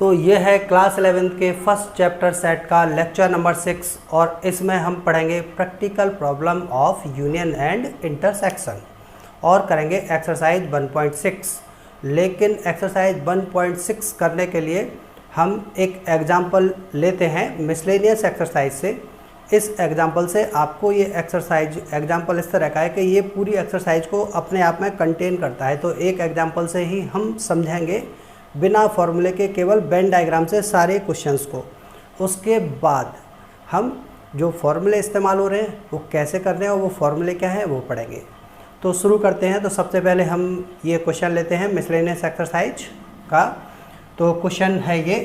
तो ये है क्लास 11th के फर्स्ट चैप्टर सेट का लेक्चर नंबर 6 और इसमें हम पढ़ेंगे practical problem of union and intersection और करेंगे एक्सरसाइज 1.6। लेकिन एक्सरसाइज 1.6 करने के लिए हम एक एग्जाम्पल लेते हैं मिसलेनियस एक्सरसाइज से। इस एग्जाम्पल से आपको ये एक्सरसाइज एग्जाम्पल इस तरह का है कि ये पूरी एक्सरसाइज को अपने आप में कंटेन करता है। तो एक एग्जाम्पल से ही हम समझेंगे बिना फॉर्मूले के, केवल वेन डायग्राम से सारे क्वेश्चंस को। उसके बाद हम जो फॉर्मूले इस्तेमाल हो रहे हैं वो कैसे कर रहे हैं और वो फॉर्मूले क्या है वो पढ़ेंगे। तो शुरू करते हैं। तो सबसे पहले हम ये क्वेश्चन लेते हैं मिसलेनियस एक्सरसाइज का। तो क्वेश्चन है ये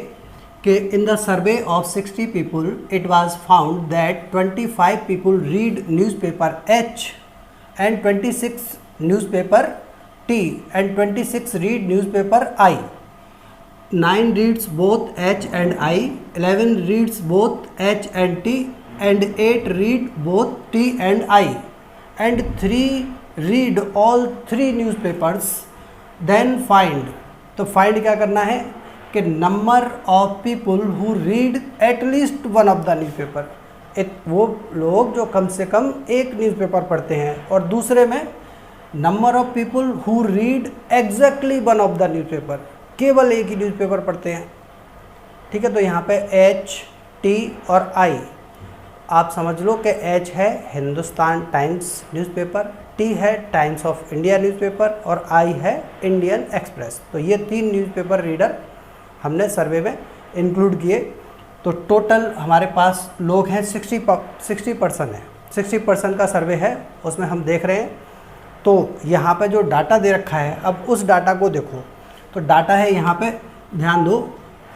कि in the survey of 60 people it was found that 25 people read newspaper H and 26 newspaper T and 26 read newspaper I। 9 reads both H and I, 11 reads both H and T, and 8 read both T and I, and 3 read all 3 newspapers. Then find, तो find क्या करना है कि number of people who read at least one of the newspaper, वो लोग जो कम से कम एक न्यूज़पेपर पढ़ते हैं, और दूसरे में number of people who read exactly one of the newspaper, केवल एक ही न्यूज़पेपर पढ़ते हैं। ठीक है, तो यहाँ पे H, T और I आप समझ लो कि H है हिंदुस्तान टाइम्स न्यूज़पेपर, T है टाइम्स ऑफ इंडिया न्यूज़पेपर और I है इंडियन एक्सप्रेस। तो ये 3 न्यूज़पेपर रीडर हमने सर्वे में इंक्लूड किए। तो टोटल हमारे पास लोग हैं 60% है, 60% का सर्वे है, उसमें हम देख रहे हैं। तो यहाँ पे जो डाटा दे रखा है, अब उस डाटा को देखो। तो डाटा है यहाँ पे, ध्यान दो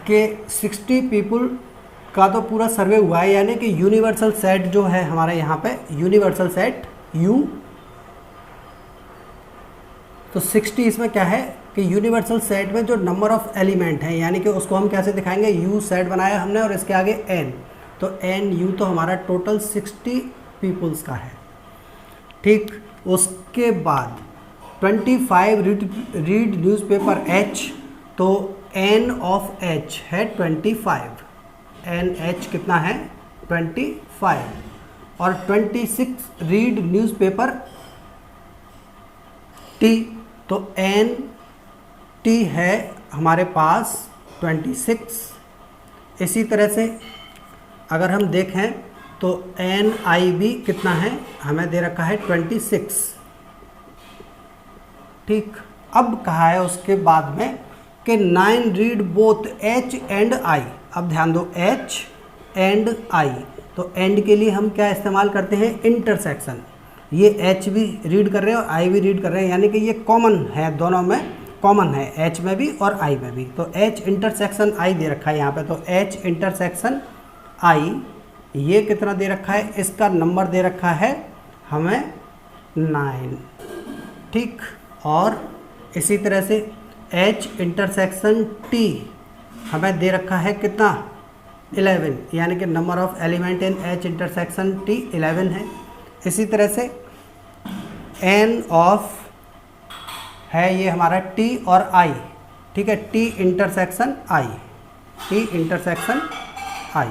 कि 60 पीपल का तो पूरा सर्वे हुआ है, यानी कि यूनिवर्सल सेट जो है हमारे यहाँ पे यूनिवर्सल सेट U। तो 60 इसमें क्या है कि यूनिवर्सल सेट में जो नंबर ऑफ एलिमेंट है, यानी कि उसको हम कैसे दिखाएंगे, U सेट बनाया हमने और इसके आगे N। तो NU तो हमारा टोटल 60 पीपल्स का है। ठीक, उसके बाद 25 रीड न्यूज़पेपर H, तो N ऑफ H है 25, NH कितना है 25, और 26 रीड न्यूज़पेपर T, तो NT है हमारे पास 26। इसी तरह से अगर हम देखें तो NI भी कितना है, हमें दे रखा है 26। ठीक, अब कहा है उसके बाद में कि 9 read both H and I। अब ध्यान दो H एंड I, तो एंड के लिए हम क्या इस्तेमाल करते हैं, इंटरसेक्शन। ये H भी रीड कर रहे हैं और I भी रीड कर रहे हैं, यानी कि ये कॉमन है, दोनों में कॉमन है, H में भी और I में भी। तो H इंटरसेक्शन I दे रखा है यहाँ पे, तो H इंटरसेक्शन I ये कितना दे रखा है, इसका नंबर दे रखा है हमें 9। ठीक, और इसी तरह से H इंटरसेक्शन T हमें दे रखा है कितना, 11, यानी कि number of element in H intersection T 11 है। इसी तरह से N ऑफ है ये हमारा T और I। ठीक है, T intersection I, T intersection I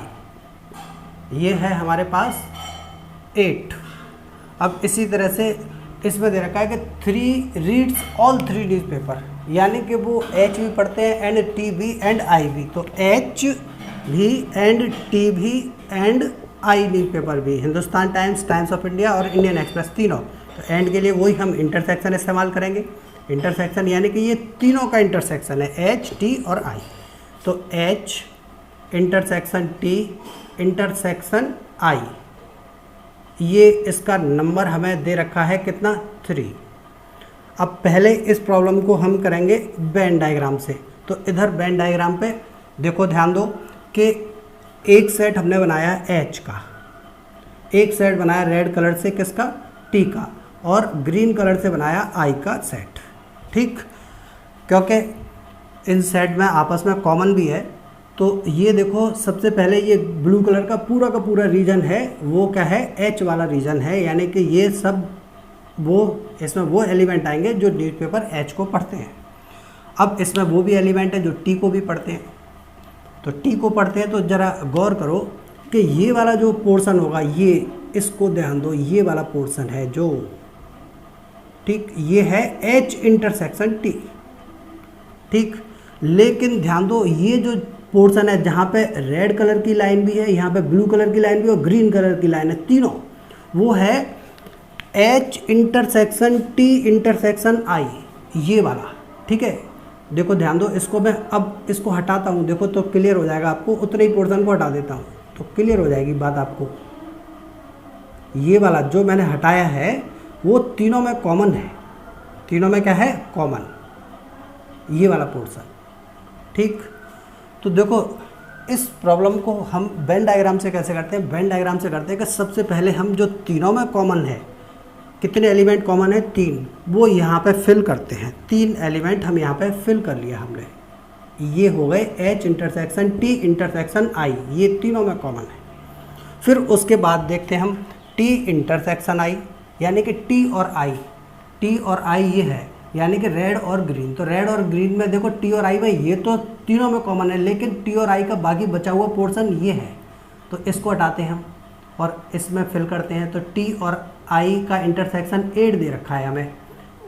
ये है हमारे पास 8। अब इसी तरह से इसमें दे रखा है कि 3 रीड्स ऑल 3 न्यूज़पेपर, यानी कि वो H भी पढ़ते हैं एंड T भी एंड I भी। तो H भी एंड T भी एंड I न्यूज़पेपर भी, Hindustan times, times of India और इंडियन एक्सप्रेस तीनों। तो एंड के लिए वही हम इंटरसेक्शन इस्तेमाल करेंगे। इंटरसेक्शन यानी कि ये तीनों का इंटरसेक्शन है, H, T और I। तो H intersection T intersection I, ये इसका नंबर हमें दे रखा है कितना, 3। अब पहले इस प्रॉब्लम को हम करेंगे वेन डायग्राम से। तो इधर वेन डायग्राम पे देखो, ध्यान दो कि एक सेट हमने बनाया H का, एक सेट बनाया रेड कलर से किसका, T का, और ग्रीन कलर से बनाया I का सेट। ठीक, क्योंकि इन सेट में आपस में कॉमन भी है। तो ये देखो, सबसे पहले ये ब्लू कलर का पूरा रीजन है, वो क्या है, H वाला रीजन है, यानी कि ये सब वो इसमें वो एलिमेंट आएंगे जो न्यूज़पेपर H को पढ़ते हैं। अब इसमें वो भी एलिमेंट है जो T को भी पढ़ते हैं। तो टी को पढ़ते हैं तो ज़रा गौर करो कि ये वाला जो पोर्शन होगा, ये इसको ध्यान दो, ये वाला पोर्शन है जो, ठीक, ये है H इंटरसेक्शन T, ठीक। लेकिन ध्यान दो ये जो पोर्शन है जहाँ पे रेड कलर की लाइन भी है, यहाँ पे ब्लू कलर की लाइन भी और ग्रीन कलर की लाइन है, तीनों, वो है H intersection T intersection I, ये वाला, ठीक है। देखो ध्यान दो, इसको मैं अब इसको हटाता हूँ, देखो तो क्लियर हो जाएगा आपको, उतने ही पोर्शन को हटा देता हूँ तो क्लियर हो जाएगी बात आपको। ये वाला जो मैंने हटाया है वो तीनों में कॉमन है, तीनों में क्या है, कॉमन, ये वाला पोर्शन, ठीक। तो देखो इस प्रॉब्लम को हम वेन डायग्राम से कैसे करते हैं, वेन डायग्राम से करते हैं कि सबसे पहले हम जो तीनों में कॉमन है, कितने एलिमेंट कॉमन है, 3, वो यहाँ पे फिल करते हैं, 3 एलिमेंट हम यहाँ पे फिल कर लिया हमने, ये हो गए H intersection T intersection I, ये तीनों में कॉमन है। फिर उसके बाद देखते हैं हम T इंटरसेक्शन I, यानी कि T और I ये है, यानी कि रेड और ग्रीन। तो रेड और ग्रीन में देखो T और I में ये तो तीनों में कॉमन है, लेकिन T और I का बाकी बचा हुआ पोर्शन ये है, तो इसको हटाते हैं हम और इसमें फिल करते हैं। तो T और I का इंटरसेक्शन 8 दे रखा है हमें,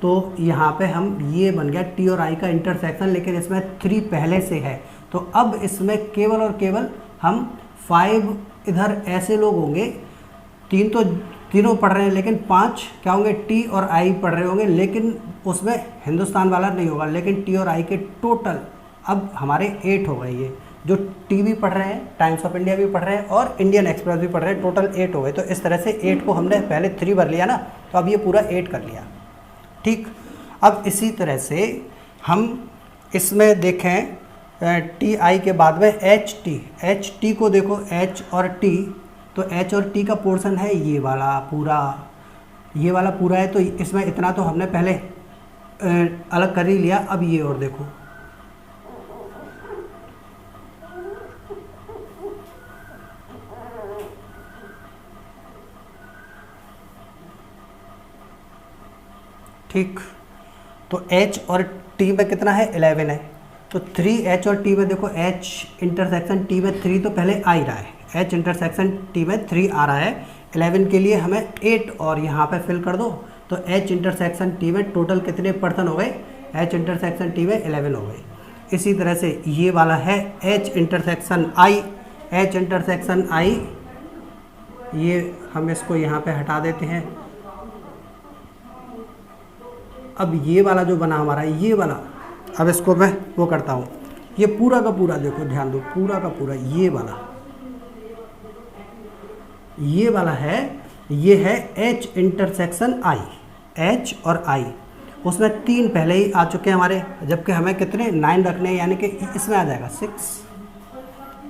तो यहाँ पे हम, ये बन गया T और I का इंटरसेक्शन, लेकिन इसमें 3 पहले से है, तो अब इसमें केवल और केवल हम 5 इधर ऐसे लोग होंगे, 3 तो तीनों पढ़ रहे हैं, लेकिन 5 क्या होंगे, T और I पढ़ रहे होंगे, लेकिन उसमें हिंदुस्तान वाला नहीं होगा, लेकिन T और I के टोटल अब हमारे 8 हो गए, ये जो टी भी पढ़ रहे हैं, टाइम्स ऑफ इंडिया भी पढ़ रहे हैं और इंडियन एक्सप्रेस भी पढ़ रहे हैं, टोटल 8 हो गए। तो इस तरह से 8 को हमने पहले 3 भर लिया ना, तो अब ये पूरा 8 कर लिया, ठीक। अब इसी तरह से हम इसमें देखें टी आई के बाद में एच टी को देखो, H और T, तो H और T का पोर्शन है ये वाला पूरा, ये वाला पूरा है, तो इसमें इतना तो हमने पहले अलग कर ही लिया। अब ये और देखो, ठीक। तो H और T में कितना है, 11 है, तो 3H और T में देखो, H इंटरसेक्शन T में 3 तो पहले आ ही रहा है, H इंटरसेक्शन T में 3 आ रहा है, 11 के लिए हमें 8 और यहाँ पे फिल कर दो, तो H इंटरसेक्शन T में टोटल कितने पर्सन हो गए, H इंटरसेक्शन T में 11 हो गए। इसी तरह से ये वाला है H इंटरसेक्शन I, ये हम इसको यहाँ पे हटा देते हैं। अब ये वाला जो बना हमारा, ये वाला, अब इसको मैं वो करता हूँ, ये पूरा का पूरा देखो, ध्यान दो, पूरा का पूरा ये वाला है, ये है H इंटरसेक्शन I, H और I, उसमें 3 पहले ही आ चुके हैं हमारे, जबकि हमें कितने 9 रखने हैं, यानी कि इसमें आ जाएगा 6,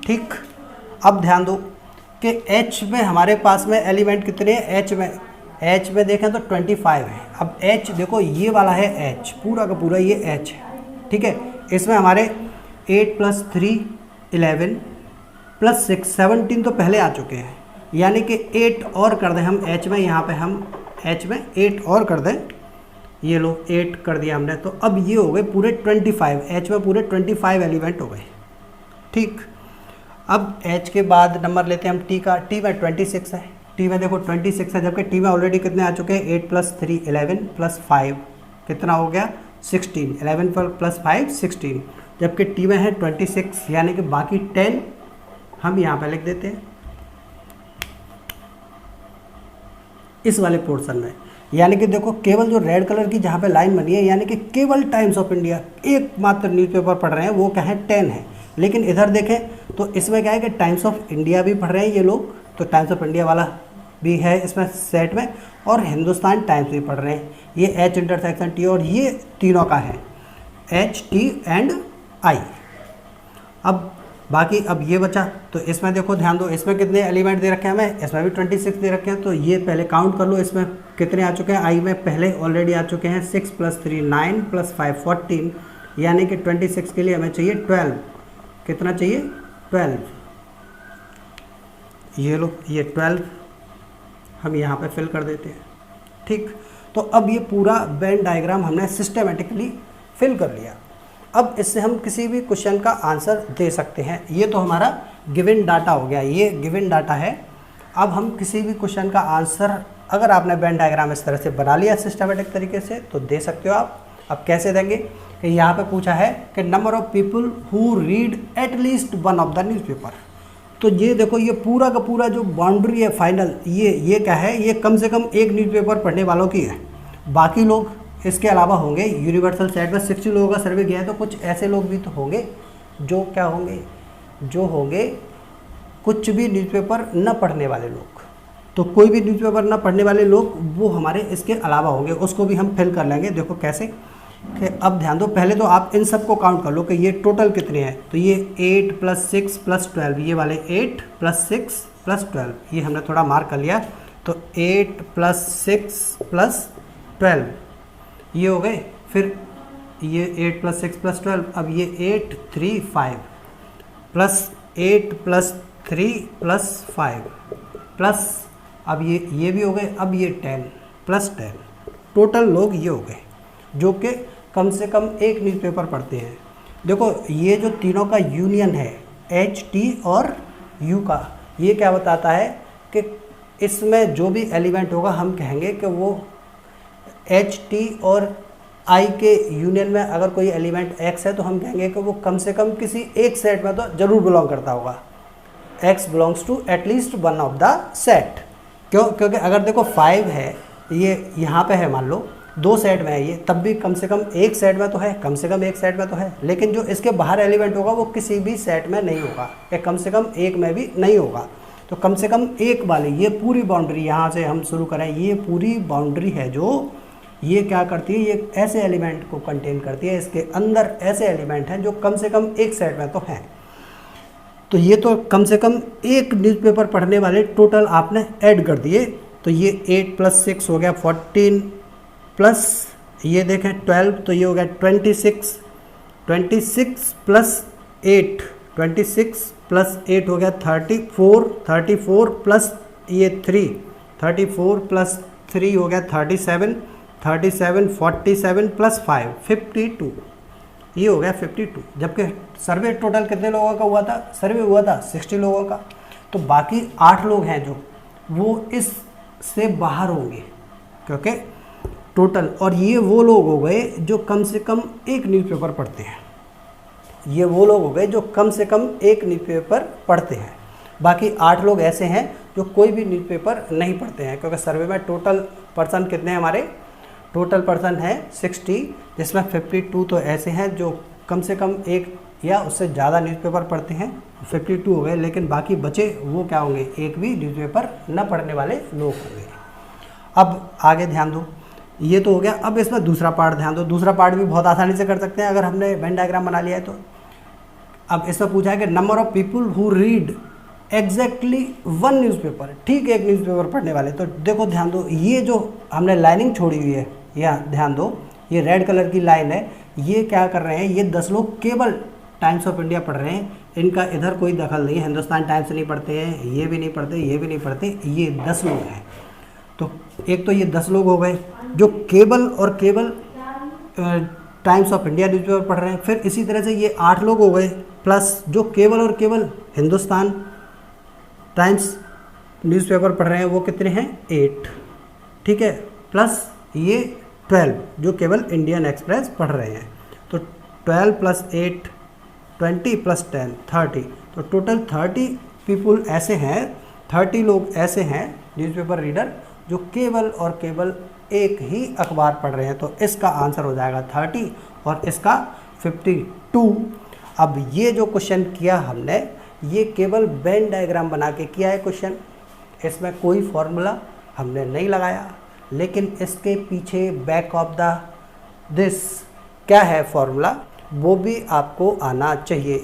ठीक। अब ध्यान दो कि H में हमारे पास में एलिमेंट कितने हैं, H में देखें तो 25 है। अब H देखो, ये वाला है H, पूरा का पूरा ये H है, ठीक है। इसमें हमारे 8 + 3 11 + 6 17 तो पहले आ चुके हैं, यानी कि 8 और कर दें हम H में, यहाँ पे हम H में 8 और कर दें, ये लो 8 कर दिया हमने, तो अब ये हो गए पूरे 25, H में पूरे 25 एलिमेंट हो गए, ठीक। अब H के बाद नंबर लेते हैं हम T का, T में 26 है, T में देखो 26 है, जबकि T में ऑलरेडी कितने आ चुके हैं, 8 + 3 11 + 5 कितना हो गया 16, 11 + 5 16, जबकि T में है 26, यानी कि बाकी 10 हम यहाँ पे लिख देते हैं इस वाले पोर्शन में। यानी कि देखो केवल जो रेड कलर की जहाँ पे लाइन बनी है, यानी कि केवल टाइम्स ऑफ इंडिया एकमात्र न्यूज़पेपर पढ़ रहे हैं, वो क्या है 10 है। लेकिन इधर देखें तो इसमें क्या है कि टाइम्स ऑफ इंडिया भी पढ़ रहे हैं ये लोग, तो टाइम्स ऑफ इंडिया वाला भी है इसमें सेट में, और हिंदुस्तान टाइम्स भी पढ़ रहे हैं, ये H इंटरसेक्शन T, और ये तीनों का है H T एंड I। अब बाकी अब ये बचा, तो इसमें देखो ध्यान दो, इसमें कितने एलिमेंट दे रखे हैं हमें, इसमें भी 26 दे रखे हैं, तो ये पहले काउंट कर लो इसमें कितने आ चुके हैं। I में पहले ऑलरेडी आ चुके हैं 6 + 3 9 + 5 14, यानी कि 26 के लिए हमें चाहिए 12, कितना चाहिए 12, ये लो ये 12 हम यहाँ पे फिल कर देते हैं, ठीक। तो अब ये पूरा वेन डायग्राम हमने सिस्टमेटिकली फिल कर लिया। अब इससे हम किसी भी क्वेश्चन का आंसर दे सकते हैं। ये तो हमारा गिवन डाटा हो गया, ये गिवन डाटा है। अब हम किसी भी क्वेश्चन का आंसर अगर आपने वेन डायग्राम इस तरह से बना लिया सिस्टमेटिक तरीके से तो दे सकते हो आप। अब कैसे देंगे कि यहाँ पे पूछा है कि number of people who read eight least one of the newspaper. तो ये देखो, ये पूरा का पूरा जो बाउंड्री है फाइनल, ये क्या है, ये कम से कम एक न्यूज़पेपर पढ़ने वालों की है। बाकी लोग इसके अलावा होंगे, यूनिवर्सल सेट में 60 लोगों का सर्वे किया है, तो कुछ ऐसे लोग भी तो होंगे जो क्या होंगे, जो होंगे कुछ भी न्यूज़पेपर न पढ़ने वाले लोग। तो कोई भी न्यूज़पेपर न पढ़ने वाले लोग वो हमारे इसके अलावा होंगे, उसको भी हम फिल कर लेंगे। देखो कैसे कि अब ध्यान दो, पहले तो आप इन सब को काउंट कर लो कि ये टोटल कितने हैं। तो ये 8 + 6 + 12, ये वाले 8 + 6 + 12, ये हमने थोड़ा मार्क कर लिया। तो 8 + 6 + 12 ये हो गए। फिर ये 8 + 6 + 12, अब ये 8 3 5 प्लस 8 + 3 + 5 प्लस अब ये भी हो गए। अब ये 10 + 10, टोटल लोग ये हो गए जो कि कम से कम एक न्यूज़पेपर पढ़ते हैं। देखो ये जो तीनों का यूनियन है एच, टी और यू का, ये क्या बताता है कि इसमें जो भी एलिमेंट होगा हम कहेंगे कि वो एच, टी और आई के यूनियन में अगर कोई एलिमेंट एक्स है तो हम कहेंगे कि वो कम से कम किसी एक सेट में तो जरूर बिलोंग करता होगा। X belongs to at least one of the set. क्यों? क्योंकि अगर देखो 5 है, ये यहाँ पे है, मान लो 2 सेट में है ये, तब भी कम से कम एक सेट में तो है, कम से कम एक सेट में तो है। लेकिन जो इसके बाहर एलिमेंट होगा वो किसी भी सेट में नहीं होगा, या कम से कम एक में भी नहीं होगा। तो कम से कम एक वाली ये पूरी बाउंड्री, यहाँ से हम शुरू करें, ये पूरी बाउंड्री है जो ये क्या करती है, ये ऐसे एलिमेंट को कंटेन करती है। इसके अंदर ऐसे एलिमेंट हैं जो कम से कम एक सेट में तो हैं। तो ये तो कम से कम एक न्यूज़पेपर पढ़ने वाले टोटल आपने ऐड कर दिए। तो ये 8 + 6 हो गया 14 प्लस ये देखें 12, तो ये हो गया 26 + 8, 26 + 8 हो गया 34 प्लस ये 3, 34 + 3 हो गया 37, 47 + 5 52, ये हो गया 52। जबकि सर्वे टोटल कितने लोगों का हुआ था? सर्वे हुआ था 60 लोगों का। तो बाकी 8 लोग हैं जो वो इस से बाहर होंगे क्योंकि टोटल, और ये वो लोग हो गए जो कम से कम एक न्यूज़पेपर पढ़ते हैं। ये वो लोग हो गए जो कम से कम एक न्यूज़पेपर पढ़ते हैं। बाकी 8 लोग ऐसे हैं जो कोई भी न्यूज़पेपर नहीं पढ़ते हैं, क्योंकि सर्वे में टोटल पर्सन कितने हैं हमारे? टोटल पर्सन है 60, जिसमें 52 तो ऐसे हैं जो कम से कम एक या उससे ज़्यादा न्यूज़पेपर पढ़ते हैं, 52 हो गए। लेकिन बाकी बचे वो क्या होंगे? एक भी न्यूज़पेपर न पढ़ने वाले लोग होंगे। अब आगे ध्यान दो, ये तो हो गया। अब इसमें दूसरा पार्ट ध्यान दो। दूसरा पार्ट भी बहुत आसानी से कर सकते हैं अगर हमने वेन डायग्राम बना लिया है तो। अब इसमें पूछा है कि number of people who read exactly one newspaper, ठीक एक न्यूज़पेपर पढ़ने वाले। तो देखो ध्यान दो, ये जो हमने लाइनिंग छोड़ी हुई है, यहाँ ध्यान दो, ये रेड कलर की लाइन है, ये क्या कर रहे हैं? ये 10 लोग केवल टाइम्स ऑफ इंडिया पढ़ रहे हैं, इनका इधर कोई दखल नहीं है। हिंदुस्तान टाइम्स नहीं पढ़ते हैं, ये भी नहीं पढ़ते, ये भी नहीं पढ़ते, ये 10 लोग हैं। तो एक तो ये 10 लोग हो गए जो केवल और केवल टाइम्स ऑफ इंडिया न्यूज़पेपर पढ़ रहे हैं। फिर इसी तरह से ये 8 लोग हो गए, प्लस जो केवल और केवल हिंदुस्तान टाइम्स न्यूज़पेपर पढ़ रहे हैं वो कितने हैं? 8, ठीक है। प्लस ये 12 जो केवल इंडियन एक्सप्रेस पढ़ रहे हैं। तो 12 + 8 20 + 10 30, तो टोटल 30 पीपल ऐसे हैं, 30 लोग ऐसे हैं न्यूज़पेपर रीडर जो केवल और केवल एक ही अखबार पढ़ रहे हैं। तो इसका आंसर हो जाएगा 30 और इसका 52। अब ये जो क्वेश्चन किया हमने, ये केवल वेन डायग्राम बना के किया है क्वेश्चन, इसमें कोई फॉर्मूला हमने नहीं लगाया। लेकिन इसके पीछे बैक ऑफ द दिस क्या है फॉर्मूला, वो भी आपको आना चाहिए।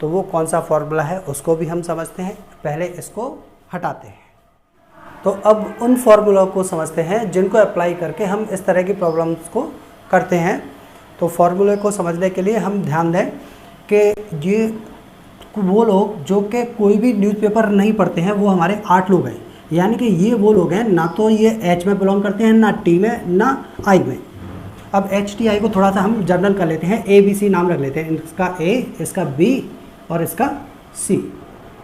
तो वो कौन सा फॉर्मूला है उसको भी हम समझते हैं। पहले इसको हटाते हैं। तो अब उन फॉर्मूला को समझते हैं जिनको अप्लाई करके हम इस तरह की प्रॉब्लम्स को करते हैं। तो फॉर्मूले को समझने के लिए हम ध्यान दें कि ये वो लोग जो कि कोई भी न्यूज़पेपर नहीं पढ़ते हैं वो हमारे 8 लोग हैं। यानी कि ये वो लोग हैं, ना तो ये एच में बिलोंग करते हैं, ना टी में, ना आई में। अब HTI को थोड़ा सा हम जर्नल कर लेते हैं, ABC नाम रख लेते हैं, इसका A, इसका B और इसका C।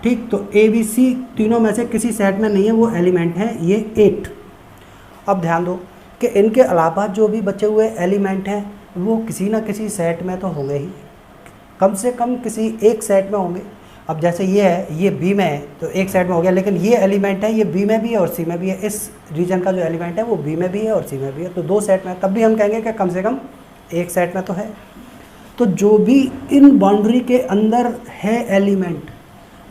ठीक, तो ABC तीनों में से किसी सेट में नहीं है, वो एलिमेंट है ये 8। अब ध्यान दो कि इनके अलावा जो भी बचे हुए एलिमेंट हैं वो किसी ना किसी सेट में तो होंगे ही, कम से कम किसी एक सेट में होंगे। अब जैसे ये है, ये बी में है तो एक सेट में हो गया, लेकिन ये एलिमेंट है ये बी में भी है और सी में भी है, इस रीजन का जो एलिमेंट है वो बी में भी है और सी में भी है, तो दो सेट में, तब भी हम कहेंगे कि कम से कम एक सेट में तो है। तो जो भी इन बाउंड्री के अंदर है एलिमेंट,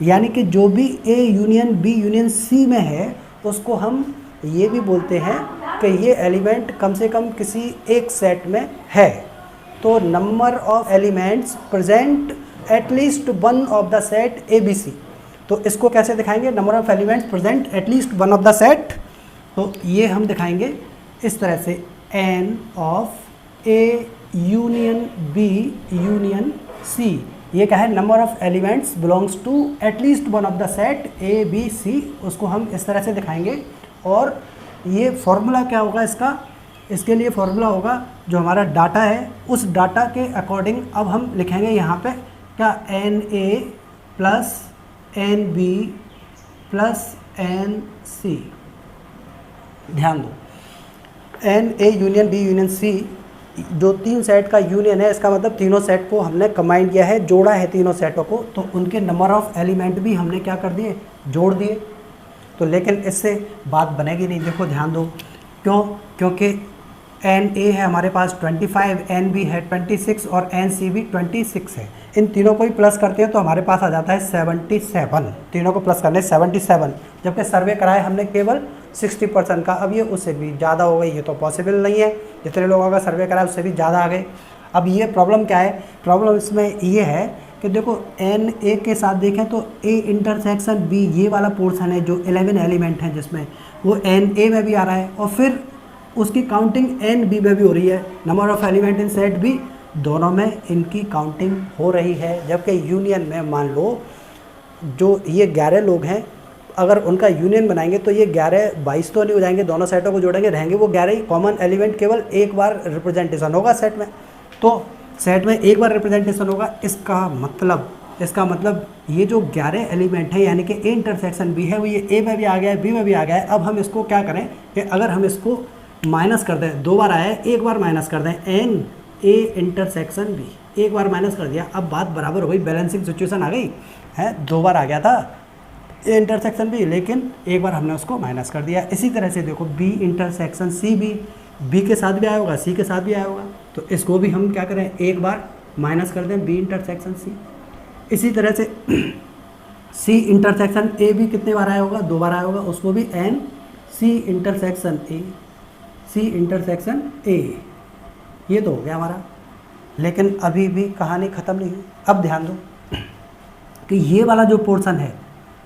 यानी कि जो भी A union B union C में है, उसको हम ये भी बोलते हैं कि ये एलिमेंट कम से कम किसी एक सेट में है। तो number of elements present at least one of the set A B C. तो इसको कैसे दिखाएंगे, number of elements present at least one of the set, तो ये हम दिखाएंगे इस तरह से, n of A union B union C. ये क्या है, number of elements belongs to at least one of the set A B C, उसको हम इस तरह से दिखाएंगे। और ये फॉर्मूला क्या होगा इसका, इसके लिए फॉर्मूला होगा जो हमारा डाटा है, उस डाटा के अकॉर्डिंग अब हम लिखेंगे यहाँ पे क्या, n A plus n B plus n C. ध्यान दो, n A union B union C जो तीन सेट का यूनियन है, इसका मतलब तीनों सेट को हमने कंबाइन किया है, जोड़ा है तीनों सेटों को, तो उनके नंबर ऑफ एलिमेंट भी हमने क्या कर दिए, जोड़ दिए। तो लेकिन इससे बात बनेगी नहीं, देखो ध्यान दो, क्यों, क्योंकि एन ए है हमारे पास 25, एन बी है 26 और एन सी भी 26 है। इन तीनों को ही प्लस करते हैं तो हमारे पास आ जाता है 77, तीनों को प्लस करने 77, जबकि सर्वे कराए हमने केवल 60% का। अब ये उससे भी ज़्यादा हो गई, ये तो पॉसिबल नहीं है, जितने लोगों का सर्वे कराया उससे भी ज़्यादा आ गए। अब ये प्रॉब्लम क्या है, प्रॉब्लम इसमें ये है कि देखो एन ए के साथ देखें तो ए इंटरसेक्शन बी, ये वाला पोर्शन है जो 11 एलिमेंट हैं जिसमें, वो एन ए में भी आ रहा है और फिर उसकी काउंटिंग एन बी में भी हो रही है। Number of element in set भी, दोनों में इनकी काउंटिंग हो रही है। जबकि यूनियन में मान लो जो ये 11 लोग हैं, अगर उनका यूनियन बनाएंगे तो ये 11-22 तो नहीं हो जाएंगे, दोनों सेटों को जोड़ेंगे रहेंगे वो 11 ही। कॉमन एलिमेंट केवल एक बार रिप्रेजेंटेशन होगा सेट में, तो सेट में एक बार रिप्रेजेंटेशन होगा। इसका मतलब ये जो 11 एलिमेंट है यानी कि ए इंटरसेक्शन बी है, वो ये ए में भी आ गया है, बी में भी आ गया है। अब हम इसको क्या करें कि अगर हम इसको माइनस कर दें, दो बार आया है, एक बार माइनस कर दें, एन ए इंटरसेक्शन बी, एक बार माइनस कर दिया, अब बात बराबर हो गई, बैलेंसिंग सिचुएशन आ गई है। दो बार आ गया था ए इंटरसेक्शन बी, लेकिन एक बार हमने उसको माइनस कर दिया। इसी तरह से देखो बी इंटरसेक्शन सी भी, बी के साथ भी आया होगा, सी के साथ भी आया होगा, तो इसको भी हम क्या करें, एक बार माइनस कर दें, बी इंटरसेक्शन सी। इसी तरह से सी इंटरसेक्शन ए भी कितने बार आया होगा, दो बार आया होगा, उसको भी n C intersection A, C intersection A, ये तो हो गया हमारा। लेकिन अभी भी कहानी ख़त्म नहीं हुई। अब ध्यान दो कि ये वाला जो पोर्शन है,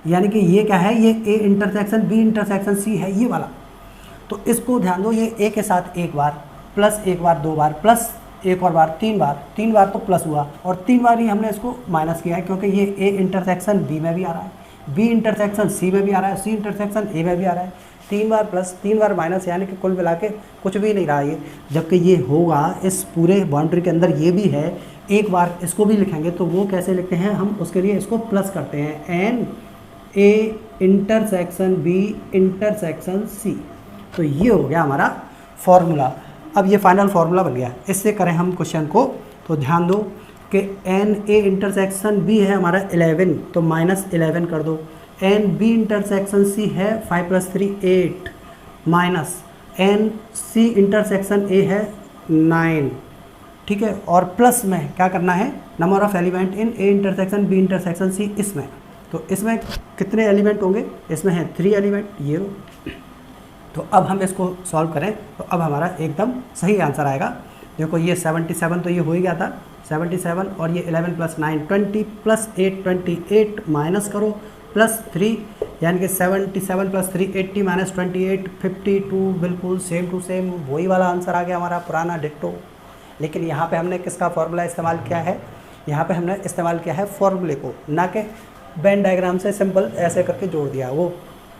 यानी कि ये क्या है, ये A intersection B intersection C है, ये वाला, तो इसको ध्यान दो, ये ए के साथ एक बार प्लस, एक बार दो बार प्लस, एक और बार तीन बार तो प्लस हुआ, और तीन बार ही हमने इसको माइनस किया है, क्योंकि ये ए इंटरसेक्शन बी में भी आ रहा है, बी इंटरसेक्शन सी में भी आ रहा है, सी इंटरसेक्शन ए में भी आ रहा है। तीन बार प्लस, तीन बार माइनस, यानी कि कुल मिला के कुछ भी नहीं रहा ये। जबकि ये होगा इस पूरे बाउंड्री के अंदर, ये भी है, एक बार इसको भी लिखेंगे तो वो कैसे लिखते हैं हम, उसके लिए इसको प्लस करते हैं, n A intersection B intersection C. तो ये हो गया हमारा फॉर्मूला। अब ये फाइनल फार्मूला बन गया। इससे करें हम क्वेश्चन को, तो ध्यान दो कि एन ए इंटरसेक्शन बी है हमारा 11, तो -11 कर दो। एन बी इंटरसेक्शन सी है 5 + 3 8, minus n C intersection A है 9, ठीक है। और प्लस में क्या करना है, number of element in A intersection B intersection C, इसमें तो इसमें कितने एलिमेंट होंगे, इसमें है 3 एलिमेंट, ये लो। तो अब हम इसको सॉल्व करें तो अब हमारा एकदम सही आंसर आएगा। देखो ये 77 तो ये हो ही गया था, 77 और ये 11 + 9 20 + 8 28, माइनस करो +3, यानी कि 77 + 3 80 - 28 52, बिल्कुल सेम टू सेम वही वाला आंसर आ गया हमारा, पुराना डिट्टो। लेकिन यहाँ पे हमने किसका फॉर्मूला इस्तेमाल किया है, यहाँ पे हमने इस्तेमाल किया है फॉर्मूले को, ना कि वेन डायग्राम से सिंपल ऐसे करके जोड़ दिया, वो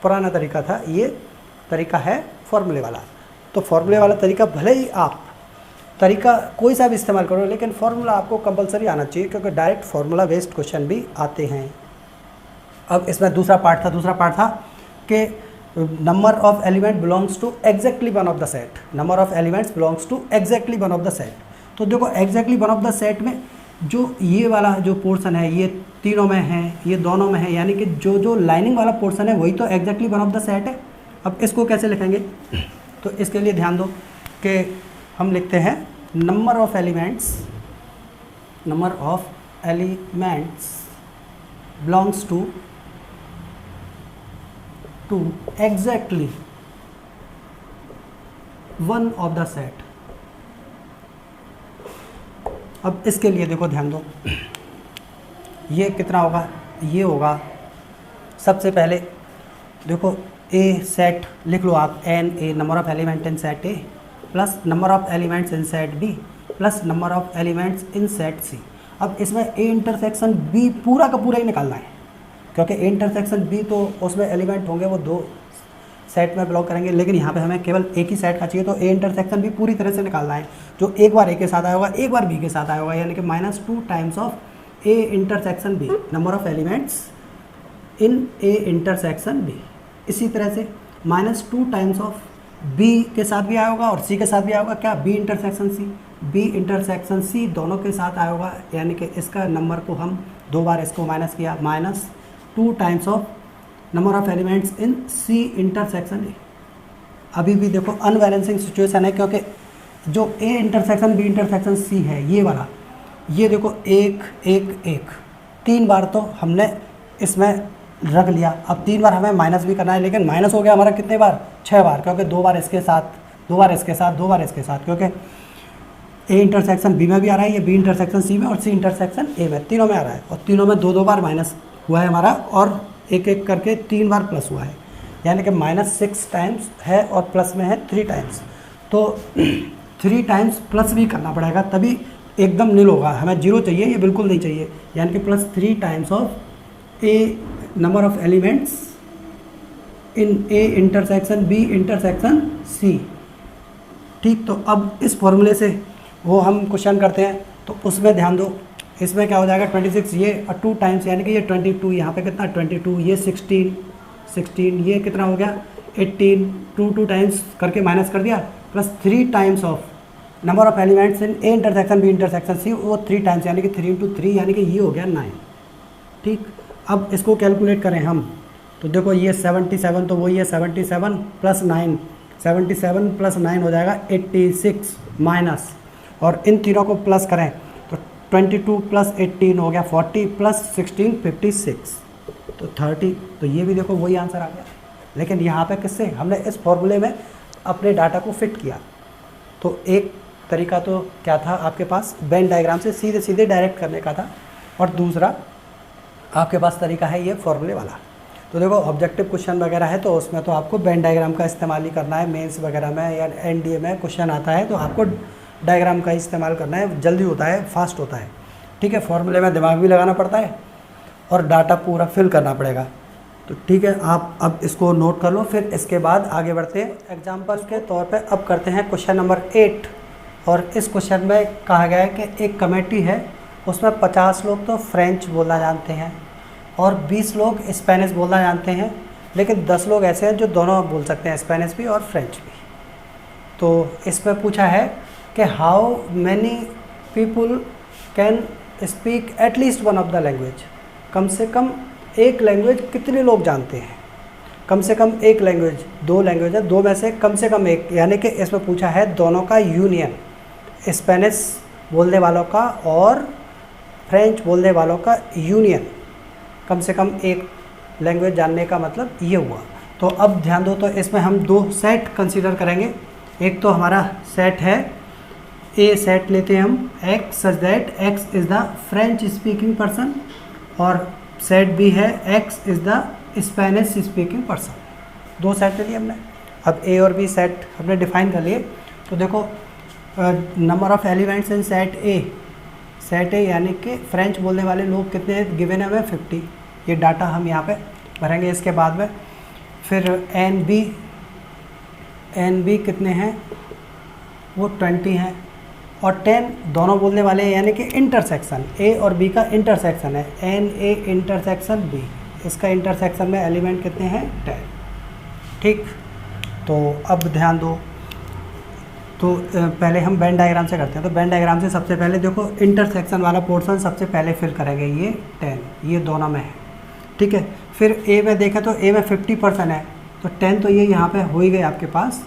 पुराना तरीका था, ये तरीका है फॉर्मूले वाला। तो फॉर्मूले वाला तरीका भले ही आप तरीका कोई सा भी इस्तेमाल करो, लेकिन फॉर्मूला आपको कंपलसरी आना चाहिए, क्योंकि डायरेक्ट फार्मूला बेस्ड क्वेश्चन भी आते हैं। अब इसमें दूसरा पार्ट था कि number of element belongs to exactly one of the set, number of elements belongs to exactly one of the set. तो देखो exactly one of the set में जो ये वाला जो पोर्शन है ये तीनों में है, ये दोनों में है, यानी कि जो जो लाइनिंग वाला पोर्शन है वही तो exactly one of the set है। अब इसको कैसे लिखेंगे, तो इसके लिए ध्यान दो कि हम लिखते हैं number of elements belongs to exactly one of the set. अब इसके लिए देखो ध्यान दो, ये कितना होगा, ये होगा सबसे पहले देखो ए सेट लिख लो आप, n A number of element in set A plus number of elements in set B plus number of elements in set C. अब इसमें ए इंटरसेक्शन बी पूरा का पूरा ही निकालना है, क्योंकि ए इंटरसेक्शन बी तो उसमें एलिमेंट होंगे वो दो सेट में बिलोंग करेंगे, लेकिन यहाँ पे हमें केवल एक ही सेट का चाहिए, तो ए इंटरसेक्शन भी पूरी तरह से निकालना है। जो एक बार ए के साथ आया होगा एक बार बी के साथ आया होगा, यानी कि -2 times of A intersection B number of elements in A intersection B. इसी तरह से -2 टाइम्स ऑफ बी के साथ भी आया होगा और सी के साथ भी आया होगा, क्या बी इंटरसेक्शन सी दोनों के साथ आया होगा, यानी कि इसका नंबर को हम दो बार इसको माइनस किया, -2 times of number of elements in C intersection A. अभी भी देखो अनबैलेंसिंग सिचुएशन है, क्योंकि जो A intersection B intersection C है ये वाला, ये देखो एक एक एक 3 बार तो हमने इसमें रख लिया। अब 3 बार हमें माइनस भी करना है, लेकिन माइनस हो गया हमारा कितने बार, 6 बार, क्योंकि 2 बार इसके साथ 2 बार इसके साथ 2 बार इसके साथ, क्योंकि ए इंटरसेक्शन बी में भी आ रहा है, ये बी इंटरसेक्शन सी में और सी इंटरसेक्शन ए में, तीनों में आ रहा है, और तीनों में 2-2 बार माइनस हुआ है हमारा, और एक एक करके 3 बार प्लस हुआ है, यानी कि -6 टाइम्स है और प्लस में है 3 टाइम्स। तो 3 टाइम्स प्लस भी करना पड़ेगा, तभी एकदम नील होगा। हमें 0 चाहिए, ये बिल्कुल नहीं चाहिए, यानी कि +3 times of A number of elements in A intersection B intersection C. ठीक, तो अब इस फॉर्मूले से वो हम क्वेश्चन करते हैं, तो उसमें ध्यान दो, इसमें क्या हो जाएगा 26 ये और 2 टाइम्स, यानी कि ये 22, यहाँ पे कितना 22, ये 16, ये कितना हो गया 18, 2 टाइम्स करके माइनस कर दिया, +3 times of number of elements in A intersection B intersection C, वो 3 टाइम्स, यानी कि 3 × 3, यानी कि ये हो गया 9। ठीक, अब इसको कैलकुलेट करें हम, तो देखो ये 77, तो वही है 77 + 9, 77 + 9 हो जाएगा 86 माइनस, और इन तीनों को प्लस करें तो 22 + 18 हो गया 40 + 16 56, तो 30। तो ये भी देखो वही आंसर आ गया, लेकिन यहाँ पे किससे हमने इस फॉर्मूले में अपने डाटा को फिट किया। तो एक तरीका तो क्या था आपके पास, वेन डायग्राम से सीधे सीधे डायरेक्ट करने का था, और दूसरा आपके पास तरीका है ये फॉर्मूले वाला। तो देखो ऑब्जेक्टिव क्वेश्चन वगैरह है तो उसमें तो आपको वेन डायग्राम का इस्तेमाल ही करना है, मेंस वगैरह में या एनडीए में क्वेश्चन आता है तो आपको डायग्राम का इस्तेमाल करना है, जल्दी होता है, फास्ट होता है। ठीक है, फॉर्मूले में दिमाग भी लगाना पड़ता है और डाटा पूरा फिल करना पड़ेगा। तो ठीक है, आप अब इसको नोट कर लो, फिर इसके बाद आगे बढ़ते हैं। एग्जाम्पल के तौर पे अब करते हैं क्वेश्चन नंबर 8, और इस क्वेश्चन में कहा गया है कि एक कमेटी है, उसमें 50 लोग तो फ्रेंच बोलना जानते हैं और 20 लोग स्पेनिश बोलना जानते हैं, लेकिन 10 लोग ऐसे हैं जो दोनों बोल सकते हैं, स्पेनिश भी और फ्रेंच भी। तो इसमें पूछा है कि how many people can speak at least one of the language, कम से कम एक लैंग्वेज कितने लोग जानते हैं। कम से कम एक लैंग्वेज, 2 लैंग्वेज है, 2 में से कम एक, यानी कि इसमें पूछा है दोनों का यूनियन, स्पेनिश बोलने वालों का और फ्रेंच बोलने वालों का यूनियन, कम से कम एक लैंग्वेज जानने का मतलब ये हुआ। तो अब ध्यान दो, तो इसमें हम 2 सेट कंसीडर करेंगे। एक तो हमारा सेट है, ए सेट लेते हैं हम, x such that x is the French speaking person, और सेट बी है x is the Spanish speaking person. 2 set ले लिए हमने। अब ए और बी सेट हमने डिफाइन कर लिए। तो देखो number of elements in set ए यानी कि फ्रेंच बोलने वाले लोग कितने गिवन है हमें 50, ये डाटा हम यहाँ पे भरेंगे इसके बाद में। फिर एन बी कितने हैं, वो 20 हैं, और 10 दोनों बोलने वाले हैं, यानी कि इंटरसेक्शन ए और बी का इंटरसेक्शन है, एन ए इंटरसेक्शन बी, इसका इंटरसेक्शन में एलिमेंट कितने हैं 10। ठीक, तो अब ध्यान दो, तो पहले हम वेन डायग्राम से करते हैं। तो वेन डायग्राम से सबसे पहले देखो इंटरसेक्शन वाला पोर्शन सबसे पहले फिल करेंगे, ये 10 ये दोनों में है। ठीक है, फिर ए में देखें तो ए में 50% है, तो 10 तो ये यहाँ पे हो ही गए आपके पास।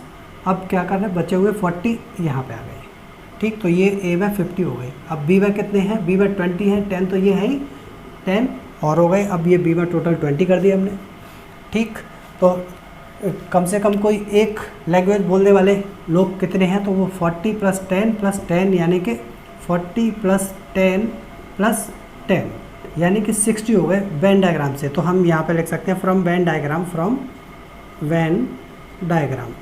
अब क्या करना है, बचे हुए 40 यहाँ पे आ गए। ठीक, तो ये ए में 50 हो गए। अब बी में कितने हैं, बी में 20 हैं, 10 तो ये है ही, 10 और हो गए। अब ये बी में टोटल 20 कर दिया हमने। ठीक, तो कम से कम कोई एक लैंग्वेज बोलने वाले लोग कितने हैं, तो वो 40 + 10 यानी कि 40 + 10 + 10 यानी कि 60 हो गए वेन डायग्राम से। तो हम यहाँ पे लिख सकते हैं from Venn diagram, from Venn diagram,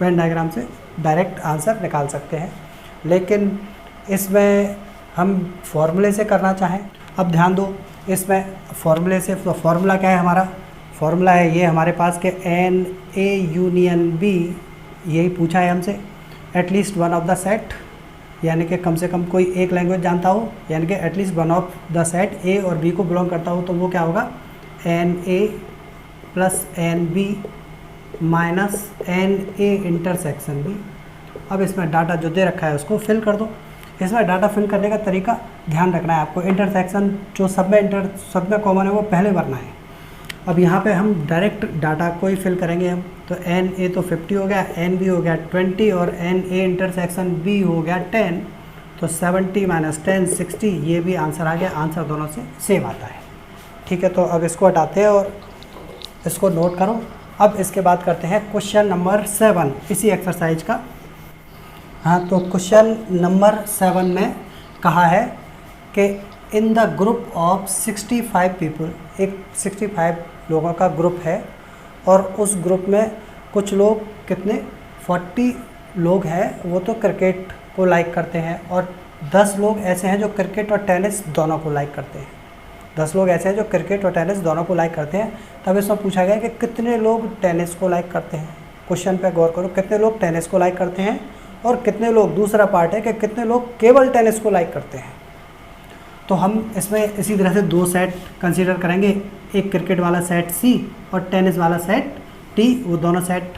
Venn diagram से डायरेक्ट आंसर निकाल सकते हैं। लेकिन इसमें हम फॉर्मूले से करना चाहें, अब ध्यान दो, इसमें फॉर्मूले से, तो फॉर्मूला क्या है हमारा, फॉर्मूला है ये हमारे पास के एन ए यूनियन बी, यही पूछा है हमसे, at least one of the set, यानी कि कम से कम कोई एक लैंग्वेज जानता हो, यानी कि at least one of the set ए और बी को बिलोंग करता हो, तो वो क्या होगा n A plus n B minus n A intersection B. अब इसमें डाटा जो दे रखा है उसको फिल कर दो। इसमें डाटा फिल करने का तरीका ध्यान रखना है आपको, इंटरसेक्शन जो सब में कॉमन है वो पहले भरना है। अब यहाँ पे हम डायरेक्ट डाटा को ही फिल करेंगे हम, तो एन ए तो 50 हो गया, एन बी हो गया 20 और एन ए इंटरसेक्शन बी हो गया 10, तो 70 - 10 60, ये भी आंसर आ गया। आंसर दोनों से सेम आता है। ठीक है, तो अब इसको हटाते हैं और इसको नोट करो। अब इसके बाद करते हैं क्वेश्चन नंबर 7 इसी एक्सरसाइज का। हाँ, तो क्वेश्चन नंबर 7 में कहा है कि in the group of 65 people, एक 65 लोगों का ग्रुप है और उस ग्रुप में कुछ लोग कितने 40 लोग हैं वो तो क्रिकेट को लाइक करते हैं, और 10 लोग ऐसे हैं जो क्रिकेट और टेनिस दोनों को लाइक करते हैं। 10 लोग ऐसे हैं जो क्रिकेट और टेनिस दोनों को लाइक करते हैं। तब इसमें पूछा गया कि कितने लोग टेनिस को लाइक करते हैं। क्वेश्चन पे गौर करो, कितने लोग टेनिस को लाइक करते हैं और कितने लोग, दूसरा पार्ट है कि कितने लोग केवल टेनिस को लाइक करते हैं। तो हम इसमें इसी तरह से 2 सेट कंसीडर करेंगे, एक क्रिकेट वाला सेट सी और टेनिस वाला सेट टी, वो दोनों सेट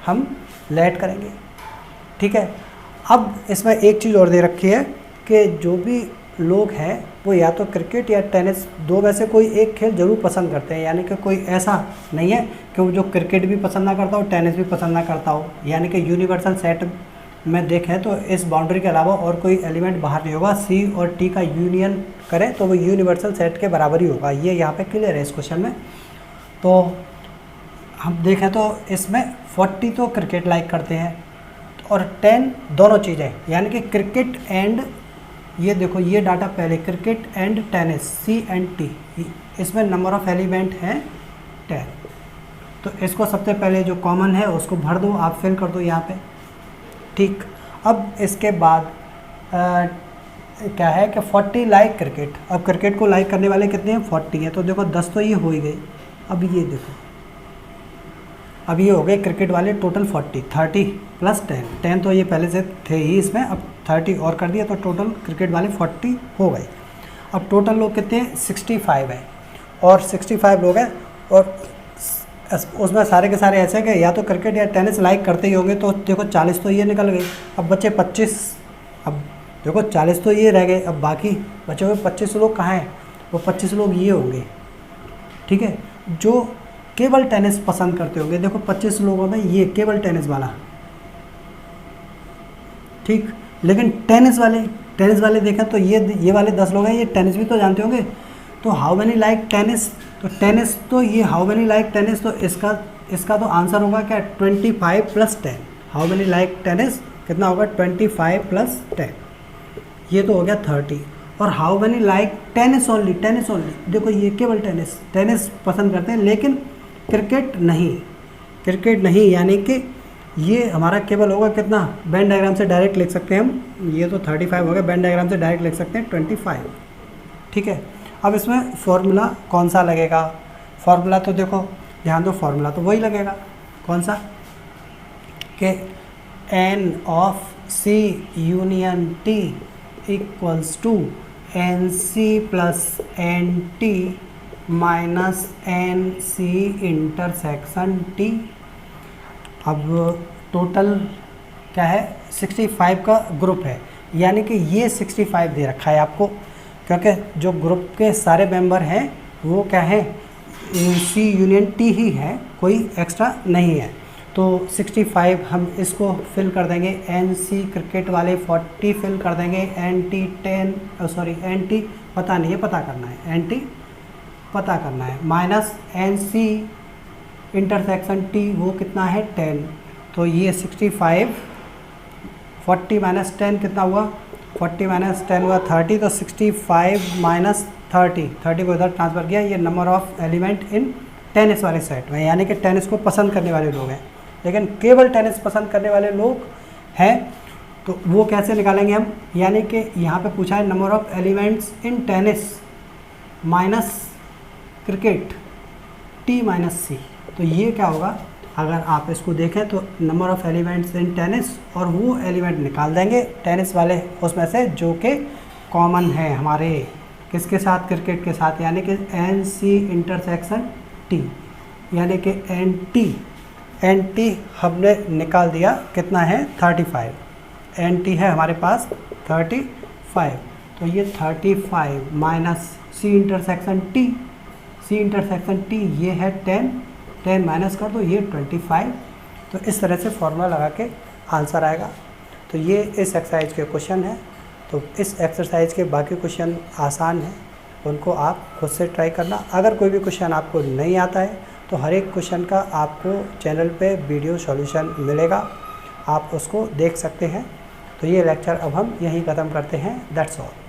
हम लेट करेंगे। ठीक है, अब इसमें एक चीज़ और दे रखी है कि जो भी लोग हैं वो या तो क्रिकेट या टेनिस, दो में से कोई एक खेल जरूर पसंद करते हैं, यानी कि कोई ऐसा नहीं है कि वो जो क्रिकेट भी पसंद ना करता हो टेनिस भी पसंद ना करता हो, यानी कि यूनिवर्सल सेट में देखें तो इस बाउंड्री के अलावा और कोई एलिमेंट बाहर नहीं होगा। सी और टी का यूनियन करें तो वो यूनिवर्सल सेट के बराबर ही होगा, ये यहाँ पे क्लियर है इस क्वेश्चन में। तो हम देखें तो इसमें 40 तो क्रिकेट लाइक करते हैं और 10 दोनों चीज़ें, यानी कि क्रिकेट एंड, ये देखो ये डाटा पहले, cricket and tennis C and T, इसमें नंबर ऑफ एलिमेंट हैं 10। तो इसको सबसे पहले जो कॉमन है उसको भर दो, आप फिल कर दो यहाँ पे। ठीक, अब इसके बाद क्या है कि 40 लाइक क्रिकेट। अब क्रिकेट को लाइक करने वाले कितने हैं 40 हैं, तो देखो 10 तो ये हो ही गई। अब ये देखो, अब ये हो गए क्रिकेट वाले टोटल 40, 30 + 10, 10 तो ये पहले से थे ही इसमें, अब 30 और कर दिया तो टोटल क्रिकेट वाले 40 हो गए। अब टोटल लोग कितने हैं 65 हैं, और 65 लोग हैं और उसमें सारे के सारे ऐसे हैं कि या तो क्रिकेट या टेनिस लाइक करते ही होंगे, तो देखो 40 तो ये निकल गई। अब बचे 25, अब देखो 40 तो ये रह गए, अब बाकी बचे हुए 25 लोग कहाँ हैं, वो 25 लोग ये होंगे। ठीक है, जो केवल टेनिस पसंद करते होंगे, देखो 25 लोगों में ये केवल टेनिस वाला। ठीक, लेकिन टेनिस वाले देखें तो ये वाले 10 लोग हैं, ये टेनिस भी तो जानते होंगे। तो हाउ मैनी लाइक टेनिस, तो टेनिस तो ये हाउ मैनी लाइक टेनिस, तो इसका तो आंसर होगा क्या 25 + 10। हाउ मैनी लाइक टेनिस कितना होगा 25 + 10, ये तो हो गया 30। और how many like tennis only, देखो ये केवल टेनिस पसंद करते हैं, लेकिन क्रिकेट नहीं, यानी कि ये हमारा केवल होगा कितना, वेन डायग्राम से डायरेक्ट लिख सकते हैं हम, ये तो 35 हो गया, वेन डायग्राम से डायरेक्ट लिख सकते हैं 25। ठीक है, अब इसमें फॉर्मूला कौन सा लगेगा, फॉर्मूला तो देखो ध्यान दो, फॉर्मूला तो वही लगेगा, कौन सा, कि n of C union T equals to n C plus n T minus n C intersection T. अब टोटल क्या है, 65 का ग्रुप है, यानी कि ये 65 दे रखा है आपको, क्योंकि जो ग्रुप के सारे मेंबर हैं वो क्या है, सी यूनियन टी ही है, कोई एक्स्ट्रा नहीं है। तो 65 हम इसको फिल कर देंगे, एन सी क्रिकेट वाले 40 फिल कर देंगे, एन टी 10 एन टी पता नहीं है, पता करना है, एन टी पता करना है, minus n C intersection T वो कितना है 10। तो ये 65 40 माइनस 10 कितना हुआ, 40 माइनस 10 हुआ 30, तो 65 माइनस 30 को इधर ट्रांसफर किया। ये number of element in tennis वाले सेट में, यानी कि टेनिस को पसंद करने वाले लोग हैं, लेकिन केवल टेनिस पसंद करने वाले लोग हैं, तो वो कैसे निकालेंगे हम, यानी कि यहाँ पे पूछा है number of elements in tennis minus cricket T minus C. तो ये क्या होगा, अगर आप इसको देखें तो number of elements in tennis, और वो एलिमेंट निकाल देंगे टेनिस वाले उसमें से जो कि कॉमन है हमारे किसके साथ, क्रिकेट के साथ, यानी कि एन सी इंटरसेक्शन टी, यानी कि एन टी हमने निकाल दिया, कितना है 35, एन टी है हमारे पास 35, तो ये 35 माइनस सी इंटरसेक्शन टी ये है 10 माइनस कर दो, ये 25। तो इस तरह से फॉर्मूला लगा के आंसर आएगा। तो ये इस एक्सरसाइज के क्वेश्चन हैं। तो इस एक्सरसाइज के बाकी क्वेश्चन आसान हैं, उनको आप खुद से ट्राई करना। अगर कोई भी क्वेश्चन आपको नहीं आता है तो हर एक क्वेश्चन का आपको चैनल पे वीडियो सॉल्यूशन मिलेगा, आप उसको देख सकते हैं। तो ये लेक्चर अब हम यहीं ख़त्म करते हैं। That's all.